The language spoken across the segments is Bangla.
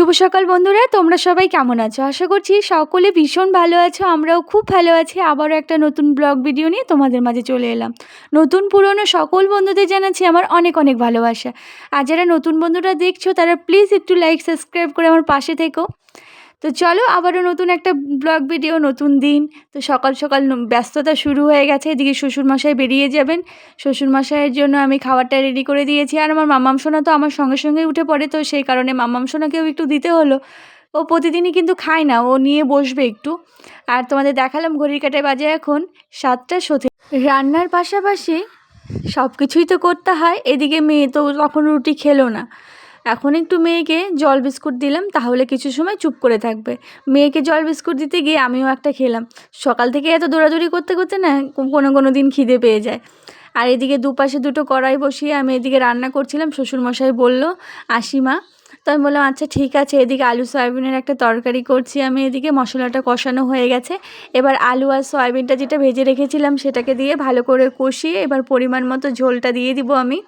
শুভ সকাল বন্ধুরা, তোমরা সবাই কেমন আছো? আশা করছি সকলে ভীষণ ভালো আছো। আমরাও খুব ভালো আছি। আবারও একটা নতুন ব্লগ ভিডিও নিয়ে তোমাদের মাঝে চলে এলাম। নতুন পুরনো সকল বন্ধুদের জানাচ্ছি আমার অনেক অনেক ভালোবাসা। আর যারা নতুন বন্ধুরা দেখছো তারা প্লিজ একটু লাইক সাবস্ক্রাইব করে আমার পাশে থেকো। তো চলো আবারও নতুন একটা ব্লগ ভিডিও, নতুন দিন। তো সকাল সকাল ব্যস্ততা শুরু হয়ে গেছে। এদিকে শ্বশুরমশাই বেরিয়ে যাবেন। শ্বশুরমশাইয়ের জন্য আমি খাবারটা রেডি করে দিয়েছি। আর আমার মাম্মাম সোনা তো আমার সঙ্গে সঙ্গেই উঠে পড়ে, তো সেই কারণে মাম্মাম সোনাকেও একটু দিতে হলো। ও প্রতিদিনই কিন্তু খায় না, ও নিয়ে বসবে একটু। আর তোমাদের দেখালাম ঘড়ির কাঁটায় বাজে এখন 7:30। রান্নার পাশাপাশি সব কিছুই তো করতে হয়। এদিকে মেয়ে তো তখন রুটি খেলো না। এখন একটু মেয়েকে জল বিস্কুট দিলাম, তাহলে কিছু সময় চুপ করে থাকবে। মেয়েকে জল বিস্কুট দিতে গিয়ে আমিও একটা খেলাম। সকাল থেকে এত দৌড়াদৌড়ি করতে করতে না কোনো দিন খিদে পেয়ে যায়। আর এদিকে দুপাশে দুটো কড়াই বসিয়ে আমি এদিকে রান্না করছিলাম। শ্বশুরমশাই বলল, আসি মা। তো আমি বললাম আচ্ছা ঠিক আছে। এদিকে আলু সয়াবিনের একটা তরকারি করছি আমি। এদিকে মশলাটা কষানো হয়ে গেছে। এবার আলু আর সয়াবিনটা যেটা ভেজে রেখেছিলাম সেটাকে দিয়ে ভালো করে কষিয়ে এবার পরিমাণ মতো ঝোলটা দিয়ে দিব আমি।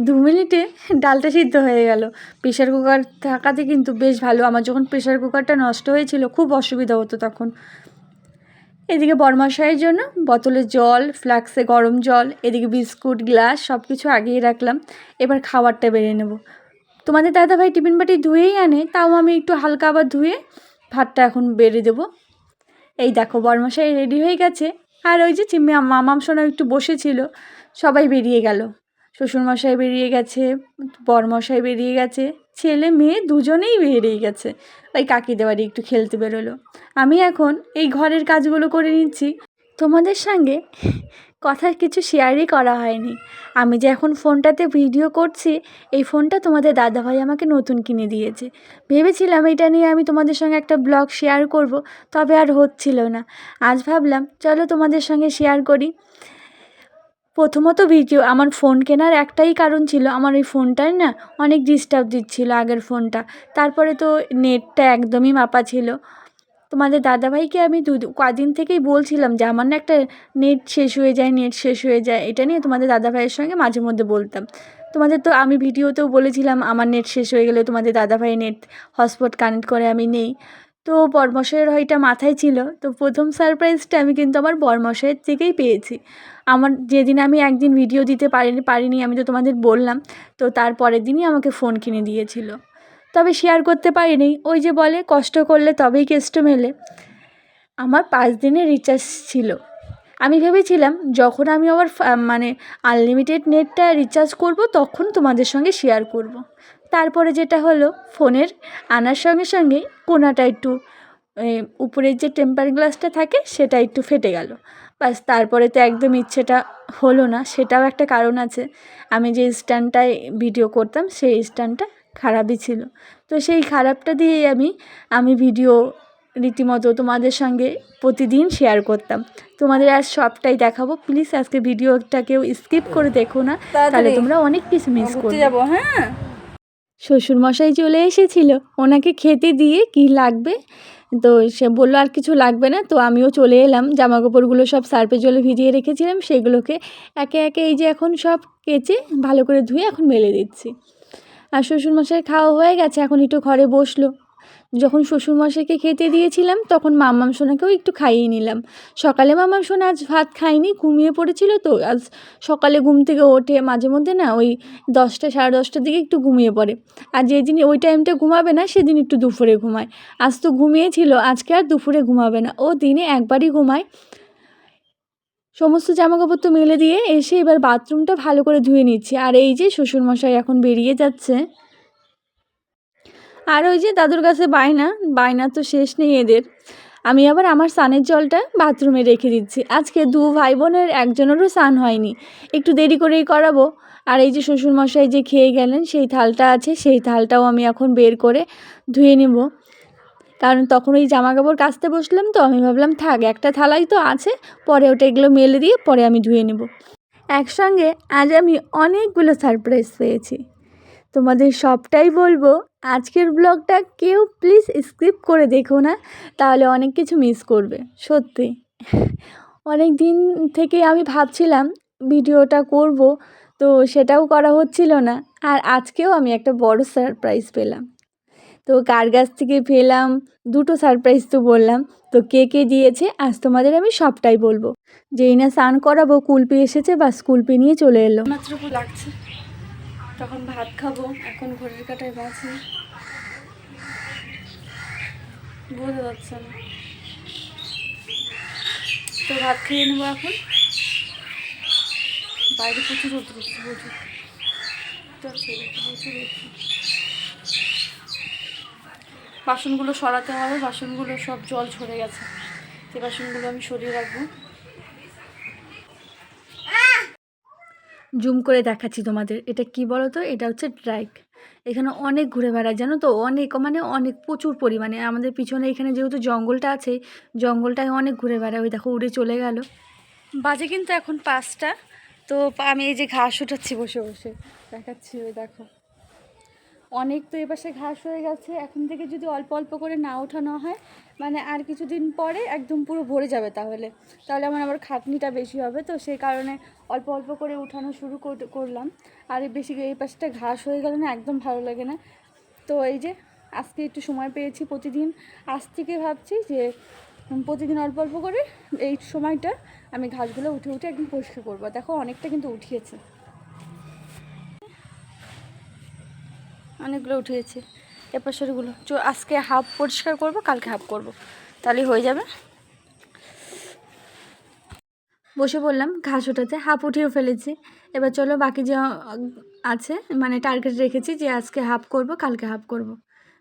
2 মিনিটে ডালটা সিদ্ধ হয়ে গেল। প্রেশার কুকার থাকাতে কিন্তু বেশ ভালো। আমার যখন প্রেশার কুকারটা নষ্ট হয়েছিল খুব অসুবিধা হতো তখন। এদিকে বরমশাইয়ের জন্য বোতলে জল, ফ্লাক্সে গরম জল, এদিকে বিস্কুট, গ্লাস সব কিছু আগিয়ে রাখলাম। এবার খাবারটা বেড়ে নেব। তোমাদের দাদাভাই টিফিন বাটি ধুয়েই আনে, তাও আমি একটু হালকা আবার ধুয়ে ভাতটা এখন বেড়ে দেবো। এই দেখো বরমশাই রেডি হয়ে গেছে। আর ওই যে মামাম সোনা একটু বসেছিল, সবাই বেরিয়ে গেল। শ্বশুরমশাই বেরিয়ে গেছে, বরমশাই বেরিয়ে গেছে, ছেলে মেয়ে দুজনেই বেরিয়ে গেছে। ওই কাকিদের বাড়ি একটু খেলতে বেরোলো। আমি এখন এই ঘরের কাজগুলো করে নিচ্ছি। তোমাদের সঙ্গে কথা কিছু শেয়ারই করা হয়নি। আমি যে এখন ফোনটাতে ভিডিও করছি, এই ফোনটা তোমাদের দাদাভাই আমাকে নতুন কিনে দিয়েছে। ভেবেছিলাম এটা নিয়ে আমি তোমাদের সঙ্গে একটা ব্লগ শেয়ার করব, তবে আর হচ্ছিল না। আজ ভাবলাম চলো তোমাদের সঙ্গে শেয়ার করি। প্রথমত ভিডিও আমার ফোন কেনার একটাই কারণ ছিল, আমার এই ফোনটায় না অনেক ডিস্টার্ব দিচ্ছিল আগের ফোনটা। তারপরে তো নেটটা একদমই মাপা ছিল। তোমাদের দাদাভাইকে আমি কদিন থেকেই বলছিলাম যে আমার না একটা নেট শেষ হয়ে যায়। এটা নিয়ে তোমাদের দাদাভাইয়ের সঙ্গে মাঝে মধ্যে বলতাম। তোমাদের তো আমি ভিডিওতেও বলেছিলাম আমার নেট শেষ হয়ে গেলে তোমাদের দাদাভাই নেট হটস্পট কানেক্ট করে আমি নেই। তো বরমশাইয়ের হয়টা মাথায় ছিল। তো প্রথম সারপ্রাইজটা আমি কিন্তু আমার বরমশাইয়ের থেকেই পেয়েছি। আমার যেদিন আমি একদিন ভিডিও দিতে পারিনি আমি তো তোমাদের বললাম। তো তার পরের দিনই আমাকে ফোন কিনে দিয়েছিল। তবে শেয়ার করতে পারিনি। ওই যে বলে কষ্ট করলে তবেই কেষ্ট মেলে। আমার 5 দিনের রিচার্জ ছিল। আমি ভেবেছিলাম যখন আমি আবার মানে আনলিমিটেড নেটটা রিচার্জ করব তখন তোমাদের সঙ্গে শেয়ার করব। তারপরে যেটা হলো, ফোনের আনার সঙ্গে সঙ্গে কোনাটা একটু উপরের যে টেম্পার গ্লাসটা থাকে সেটা একটু ফেটে গেল। বাস, তারপরে তো একদম ইচ্ছেটা হলো না। সেটাও একটা কারণ আছে। আমি যে স্ট্যান্ডটায় ভিডিও করতাম সেই স্ট্যান্ডটা খারাপই ছিল। তো সেই খারাপটা দিয়েই আমি ভিডিও রীতিমতো তোমাদের সঙ্গে প্রতিদিন শেয়ার করতাম। তোমাদের আজ সবটাই দেখাবো। প্লিজ আজকে ভিডিওটা কেউ স্কিপ করে দেখো না, তাহলে তোমরা অনেক কিছু মিস করবে। যাবো, হ্যাঁ। শ্বশুরমশাই চলে এসেছিল, ওনাকে খেতে দিয়ে কি লাগবে, তো সে বললো আর কিছু লাগবে না। তো আমিও চলে এলাম। জামাকাপড়গুলো সব সার্ফে জলে ভিজিয়ে রেখেছিলাম, সেগুলোকে একে একে এই যে এখন সব কেচে ভালো করে ধুয়ে এখন মেলে দিচ্ছি। আর শ্বশুরমশাই খাওয়া হয়ে গেছে, এখন একটু ঘরে বসলো। যখন শ্বশুরমশাইকে খেতে দিয়েছিলাম তখন মাম্মাম সোনাকেও একটু খাইয়ে নিলাম। সকালে মাম্মাম সোনা আজ ভাত খায়নি, ঘুমিয়ে পড়েছিল। তো আজ সকালে ঘুম থেকে ওঠে মাঝে মধ্যে না ওই 10টা, 10:30টার দিকে একটু ঘুমিয়ে পড়ে। আর যেদিন ওই টাইমটা ঘুমাবে না সেদিন একটু দুপুরে ঘুমায়। আজ তো ঘুমিয়েছিল, আজকে আর দুপুরে ঘুমাবে না, ও দিনে একবারই ঘুমায়। সমস্ত জামাকাপড় তো মেলে দিয়ে এসে এবার বাথরুমটা ভালো করে ধুয়ে নিচ্ছি। আর এই যে শ্বশুরমশাই এখন বেরিয়ে যাচ্ছে। আর ওই যে দাদুর কাছে বায়না তো শেষ নেই এদের। আমি আবার আমার স্নানের জলটা বাথরুমে রেখে দিচ্ছি। আজকে 2 ভাই বোনের একজনেরও স্নান হয়নি, একটু দেরি করেই করাবো। আর এই যে শ্বশুরমশাই যে খেয়ে গেলেন সেই থালটা আছে, সেই থালটাও আমি এখন বের করে ধুয়ে নেব। কারণ তখন ওই জামাকাপড় কাচতে বসলাম, তো আমি ভাবলাম থাক একটা থালাই তো আছে, পরে ওটা এগুলো মেলে দিয়ে পরে আমি ধুয়ে নেব। একসঙ্গে আজ আমি অনেকগুলো সারপ্রাইজ পেয়েছি। তোমাদের সবটাই বলবো। আজকের ব্লগটা কেউ প্লিজ স্কিপ করে দেখো না, তাহলে অনেক কিছু মিস করবে। সত্যি অনেক দিন থেকে আমি ভাবছিলাম ভিডিওটা করব, তো সেটাও করা হচ্ছিল না। আর আজকেও আমি একটা বড় সারপ্রাইজ পেলাম। তো কার কাছ থেকে পেলাম, দুটো সারপ্রাইজ তো বললাম, তো কে কে দিয়েছে আজ তোমাদের আমি সবটাই বলবো। যেই না স্নান করাবো কুলপি এসেছে, বা কুলপি নিয়ে চলে এলো। মাত্র লাগছে, তখন ভাত খাবো। এখন ঘড়ির কাঁটায় বাজে, বোঝা যাচ্ছে না। তো ভাত খেয়ে নেবো এখন। বাইরে প্রচুর রোদ উঠছে, প্রচুর বাসনগুলো সরাতে হবে, বাসনগুলো সব জল ঝরে গেছে, সেই বাসনগুলো আমি সরিয়ে রাখবো। জুম করে দেখাচ্ছি তোমাদের, এটা কি বলো তো, এটা হচ্ছে ড্রাইক। এখানে অনেক ঘুরে বেড়ায় জানো তো, অনেক মানে অনেক প্রচুর পরিমাণে। আমাদের পিছনে এখানে যেহেতু জঙ্গলটা আছে, জঙ্গলটায় অনেক ঘুরে বেড়ায়। ওই দেখো উড়ে চলে গেল। বাজে কিন্তু এখন 5টা। তো আমি এই যে ঘাস উঠাচ্ছি বসে বসে, দেখাচ্ছি। ওই দেখো অনেক তো এপাশে ঘাস হয়ে গেছে। এখন থেকে যদি অল্প অল্প করে না ওঠানো হয়, মানে আর কিছুদিন পরে একদম পুরো ভরে যাবে। তাহলে আমার আবার খাটনিটা বেশি হবে। তো সেই কারণে অল্প অল্প করে উঠানো শুরু করলাম। আর বেশি এই পাশটা ঘাস হয়ে গেলে না একদম ভালো লাগে না। তো এই যে আজকে একটু সময় পেয়েছি, প্রতিদিন আজ থেকে ভাবছি যে প্রতিদিন অল্প অল্প করে এই সময়টা আমি ঘাসগুলো উঠে উঠে একদম পরিষ্কার করবো। দেখো অনেকটা কিন্তু উঠিয়েছে, অনেকগুলো উঠিয়েছে। এপাশেরগুলো আজকে হাফ পরিষ্কার করব, কালকে হাফ করব, তাহলেই হয়ে যাবে। বসে পড়লাম ঘাস ওঠাতে, হাফ উঠিয়েও ফেলেছি। এবার চলো বাকি যা আছে, মানে টার্গেট রেখেছি যে আজকে হাফ করব, কালকে হাফ করব।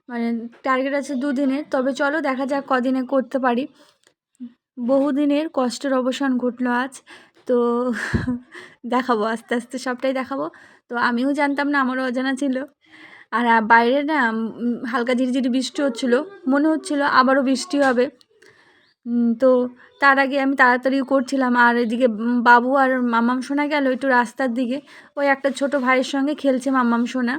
মানে টার্গেট আছে 2 দিনের। তবে চলো দেখা যাক কদিনে করতে পারি। বহুদিনের কষ্টের অবসান ঘটলো আজ। তো দেখাবো আস্তে আস্তে, সবটাই দেখাবো। তো আমিও জানতাম না, আমারও অজানা ছিল। আর বাইরে না হালকা ঝিরিঝিরি বৃষ্টি হচ্ছিলো, মনে হচ্ছিলো আবারও বৃষ্টি হবে। তো তার আগে আমি তাড়াতাড়ি করছিলাম। আর এদিকে বাবু আর মাম্মাম সোনা গেল একটু রাস্তার দিকে, ওই একটা ছোট ভাইয়ের সঙ্গে খেলছে মাম্মাম সোনা।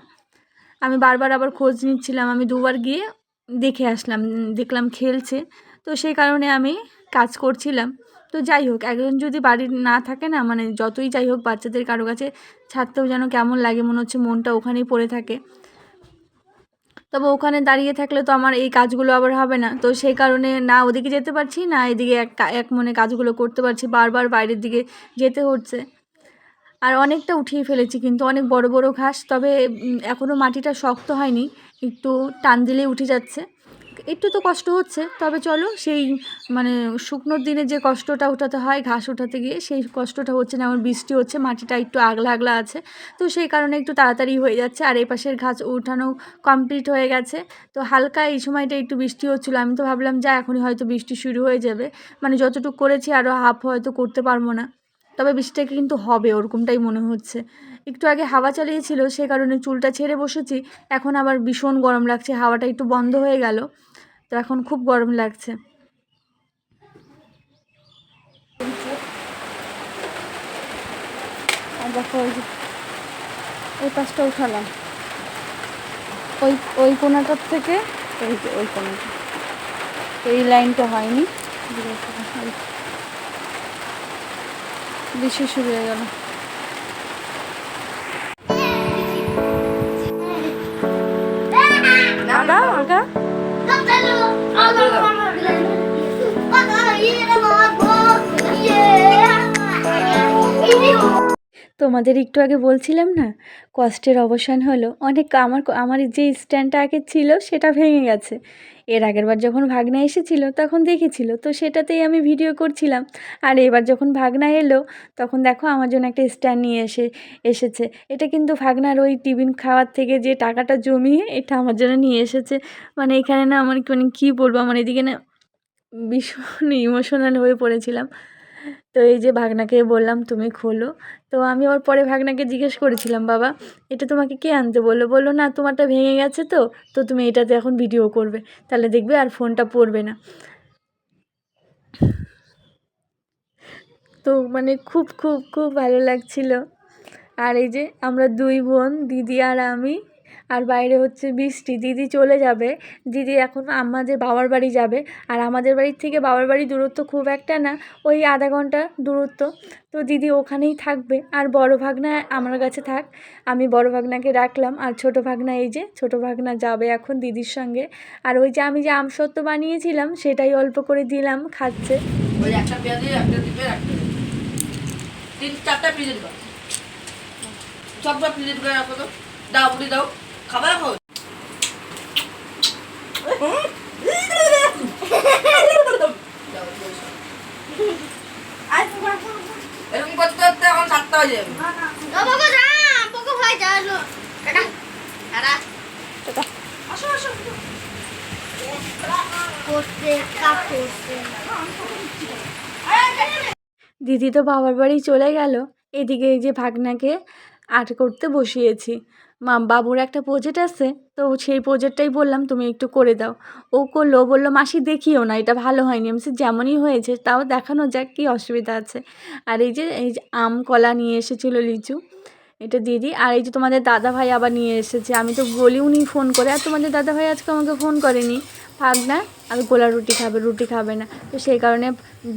আমি বারবার আবার খোঁজ নিচ্ছিলাম, আমি 2বার গিয়ে দেখে আসলাম, দেখলাম খেলছে। তো সেই কারণে আমি কাজ করছিলাম। তো যাই হোক, একজন যদি বাড়ির না থাকে না, মানে যতই যাই হোক বাচ্চাদের কারো কাছে ছাড়তেও যেন কেমন লাগে, মনে হচ্ছে মনটা ওখানেই পড়ে থাকে। তবে ওখানে দাঁড়িয়ে থাকলে তো আমার এই কাজগুলো আবার হবে না। তো সেই কারণে না ওদিকে যেতে পারছি, না এদিকে এক মনে কাজগুলো করতে পারছি, বারবার বাইরের দিকে যেতে হচ্ছে। আর অনেকটা উঠিয়ে ফেলেছি কিন্তু, অনেক বড় বড় ঘাস। তবে এখনও মাটিটা শক্ত হয়নি, একটু টান দিলেই উঠে যাচ্ছে। একটু তো কষ্ট হচ্ছে, তবে চলো সেই মানে শুকনোর দিনে যে কষ্টটা উঠাতে হয় ঘাস উঠাতে গিয়ে, সেই কষ্টটা হচ্ছে না। আমার বৃষ্টি হচ্ছে, মাটিটা একটু আগলা আগলা আছে, তো সেই কারণে একটু তাড়াতাড়ি হয়ে যাচ্ছে। আর এই পাশের ঘাস উঠানো কমপ্লিট হয়ে গেছে। তো হালকা এই সময়টা একটু বৃষ্টি হচ্ছিলো, আমি তো ভাবলাম যা এখনই হয়তো বৃষ্টি শুরু হয়ে যাবে, মানে যতটুকু করেছি আরও হাফ হয়তো করতে পারবো না। তবে বৃষ্টিটা কিন্তু হবে ওরকমটাই মনে হচ্ছে। একটু আগে হাওয়া চালিয়েছিল, সে কারণে চুলটা ছেড়ে বসেছি। এখন আবার ভীষণ গরম লাগছে, হাওয়াটা একটু বন্ধ হয়ে গেল, তো এখন খুব গরম লাগছে। আর দেখো ওই যে এই পাশটা উঠালাম, ওই কোনাটার থেকে এই যে ওই কোনাটা, এই লাইনটা হয়নি, বৃষ্টি শুরু হয়ে গেল। আগা আগা তোমাদের একটু আগে বলছিলাম না, কষ্টের অবসান হলো। অনেক আমার যে স্ট্যান্ডটা আগে ছিল সেটা ভেঙে গেছে। এর আগেরবার যখন ভাগনা এসেছিল তখন দেখেছিল, তো সেটাতেই আমি ভিডিও করছিলাম। আর এবার যখন ভাগনা এলো তখন দেখো আমার জন্য একটা স্ট্যান্ড নিয়ে এসেছে। এটা কিন্তু ভাগনার ওই টিফিন খাওয়ার থেকে যে টাকাটা জমিয়ে এটা আমার জন্য নিয়ে এসেছে। মানে এখানে না আমার মানে কী বলবো, আমার এদিকে না ভীষণ ইমোশনাল হয়ে পড়েছিলাম। তো এই যে ভাগনাকে বললাম তুমি খোলো। তো আমি ওর পরে ভাগনাকে জিজ্ঞেস করেছিলাম, বাবা এটা তোমাকে কে আনতে বললো? বললো না তোমারটা ভেঙে গেছে, তো তুমি এটাতে এখন ভিডিও করবে, তাহলে দেখবে আর ফোনটা পড়বে না। তো মানে খুব খুব খুব ভালো লাগছিল। আর এই যে আমরা 2 বোন, দিদি আর আমি, আর বাইরে হচ্ছে বৃষ্টি। দিদি চলে যাবে, দিদি এখন আমাদের বাবার বাড়ি যাবে। আর আমাদের বাড়ির থেকে বাবার বাড়ির দূরত্ব খুব একটা না, ওই আধা ঘন্টা দূরত্ব। তো দিদি ওখানেই থাকবে, আর বড় ভাগনা আমার কাছে থাক। আমি বড় ভাগনাকে রাখলাম, আর ছোটো ভাগনা এই যে ছোটো ভাগনা যাবে এখন দিদির সঙ্গে। আর ওই যে আমি যে আমসত্ত্ব বানিয়েছিলাম সেটাই অল্প করে দিলাম, খাচ্ছে। ওই একটা পেঁয়াজে একটা দিবে রাখতে 3-4টা ফ্রিজে দিবা, সবটা ফ্রিজে দিবে রাখো তো। দাও বুড়ি দাও, খাবার রাখো। এরকম করতে করতে এখন 7টা বাজে যাবে। আসো আসো দিদি তো বাবার বাড়ি চলে গেল। এদিকে এই যে ভাগনাকে আর্ট করতে বসিয়েছি। বাবুর একটা প্রজেক্ট আছে, তো সেই প্রজেক্টটাই বললাম তুমি একটু করে দাও। ও করলো, বললো মাসি দেখিও না, এটা ভালো হয়নি। আমি যেমনই হয়েছে তাও দেখানো যাক, কী অসুবিধা আছে। আর এই যে আম কলা নিয়ে এসেছিলো, লিচু, এটা দিদি। আর এই যে তোমাদের দাদাভাই আবার নিয়ে এসেছে, আমি তো বলিও নি ফোন করে। আর তোমাদের দাদাভাই আজকে আমাকে ফোন করেনি। ভাগনা আর গোলা রুটি খাবে, রুটি খাবে না, তো সেই কারণে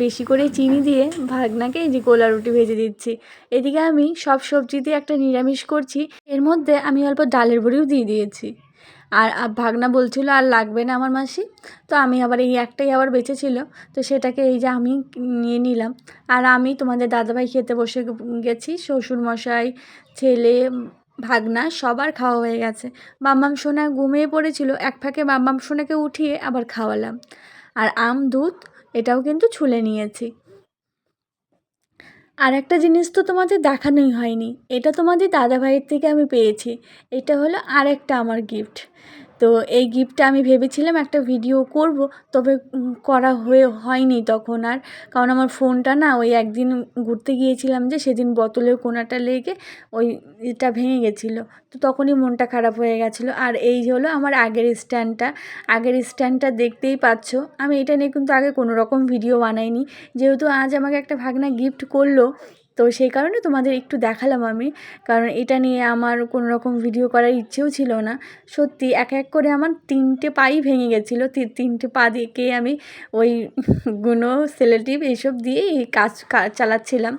বেশি করে চিনি দিয়ে ভাগনাকে এই যে গোলা রুটি ভেজে দিচ্ছি। এদিকে আমি সব সবজি দিয়ে একটা নিরামিষ করছি, এর মধ্যে আমি অল্প ডালের বড়িও দিয়ে দিয়েছি। আর ভাগনা বলছিল আর লাগবে না আমার মাসি, তো আমি আবার এই একটাই আবার বেঁচেছিল, তো সেটাকে এই যে আমি নিয়ে নিলাম। আর আমি তোমাদের দাদাভাই খেতে বসে গেছি, শ্বশুরমশাই, ছেলে, ভাগনা সবার খাওয়া হয়ে গেছে। মাম্মাম সোনা ঘুমিয়ে পড়েছিল, এক ফাঁকে মাম্মাম সোনাকে উঠিয়ে আবার খাওয়ালাম। আর আম দুধ এটাও কিন্তু ছুলে নিয়েছি। আর একটা জিনিস তো তোমাদের দেখানোই হয়নি, এটা তোমাদের দাদাভাইয়ের থেকে আমি পেয়েছি। এটা হলো আরেকটা আমার গিফট। তো এই গিফটটা আমি ভেবেছিলাম একটা ভিডিও করব, তবে করা হয়নি তখন আর। কারণ আমার ফোনটা না, ওই একদিন ঘুরতে গিয়েছিলাম যে, সেদিন বোতলের কোনাটা লেগে ওই এটা ভেঙে গেছিলো, তো তখনই মনটা খারাপ হয়ে গেছিলো। আর এই হলো আমার আগের স্ট্যান্ডটা দেখতেই পাচ্ছ। আমি এটা নিয়ে কিন্তু আগে কোনো রকম ভিডিও বানাইনি, যেহেতু আজ আমাকে একটা ভাগনা গিফট করলো, তো সেই কারণে তোমাদের একটু দেখালাম আমি। কারণ এটা নিয়ে আমার কোনো রকম ভিডিও করার ইচ্ছেও ছিল না। সত্যি এক এক করে আমার 3টে পাই ভেঙে গেছিলো, 3টে পা দিয়ে আমি ওই গুনো সেলোটেপ এইসব দিয়েই কাজ চালাচ্ছিলাম।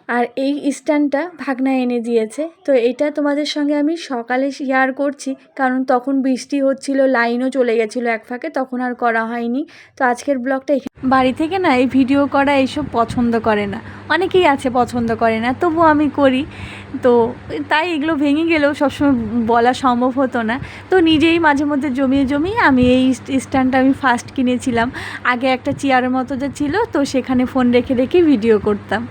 আর এই স্ট্যান্ডটা ভাগনা এনে দিয়েছে, তো এটা তোমাদের সঙ্গে আমি সকালে শেয়ার করছি, কারণ তখন বৃষ্টি হচ্ছিল, লাইনও চলে গেছিলো এক ফাঁকে, তখন আর করা হয়নি। তো আজকের ব্লগটা বাড়ি থেকে না এই ভিডিও করা এইসব পছন্দ করে না, অনেকেই আছে পছন্দ করে না, তবু আমি করি। তো তাই এগুলো ভেঙে গেলেও সবসময় বলা সম্ভব হতো না, তো নিজেই মাঝে মধ্যে জমিয়ে আমি এই স্ট্যান্ডটা আমি ফার্স্ট কিনেছিলাম। আগে একটা চেয়ারের মতো যে ছিল, তো সেখানে ফোন রেখে ভিডিও করতাম।